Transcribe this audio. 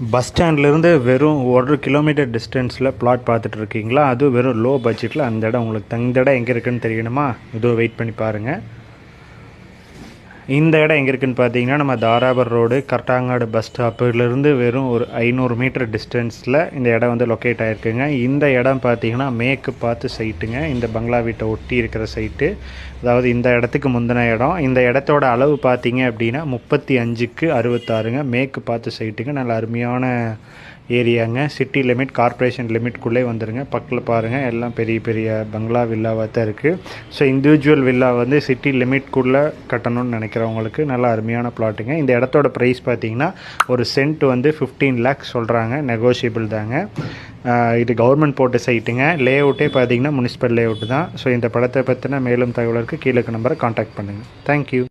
Bus ஸ்டாண்ட்லேருந்து வெறும் 1 kilometre டிஸ்டன்ஸில் பிளாட் பார்த்துட்டு இருக்கீங்களா? அது வெறும் லோ பட்ஜெட்டில் அந்த இடம் உங்களுக்கு இந்த இடம் எங்கே இருக்குதுன்னு தெரியணுமா? இதோ வெயிட் பண்ணி பாருங்கள். இந்த இடம் எங்கே இருக்குதுன்னு பார்த்தீங்கன்னா, நம்ம தாராபுரம் ரோடு கரட்டாங்காடு பஸ் ஸ்டாப்பிலேருந்து வெறும் ஒரு 500 மீட்டர் டிஸ்டன்ஸில் இந்த இடம் வந்து லொக்கேட் ஆகிருக்குங்க. இந்த இடம் பார்த்தீங்கன்னா மேற்கு பார்த்து சைட்டுங்க. இந்த பங்களா வீட்டை ஒட்டி இருக்கிற சைட்டு, அதாவது இந்த இடத்துக்கு முந்தின இடம். இந்த இடத்தோட அளவு பார்த்தீங்க அப்படின்னா 35க்கு 66ங்க. மேற்கு பார்த்து சைட்டுங்க. நல்ல அருமையான ஏரியாங்க. சிட்டி லிமிட், கார்ப்பரேஷன் லிமிட்குள்ளே வந்துடுங்க. பக்கத்தில் பாருங்கள், எல்லாம் பெரிய பெரிய பங்களா வில்லாவாக தான் இருக்குது. ஸோ இண்டிவிஜுவல் வில்லா வந்து சிட்டி லிமிட்குள்ளே கட்டணும்னு நினைக்கிறவங்களுக்கு நல்ல அருமையான பிளாட்டுங்க. இந்த இடத்தோட ப்ரைஸ் பார்த்தீங்கன்னா ஒரு சென்ட் வந்து 15 lakhs சொல்கிறாங்க. நெகோஷியபிள் தாங்க. இது கவர்மெண்ட் போட்ட சைட்டுங்க. லே அவுட்டே பார்த்தீங்கன்னா முனிசிபல் லே அவுட்டு தான். ஸோ இந்த படத்தை பற்றின மேலும் தகவலுக்கு கீழே நம்பரை காண்டாக்ட் பண்ணுங்கள். தேங்க்யூ.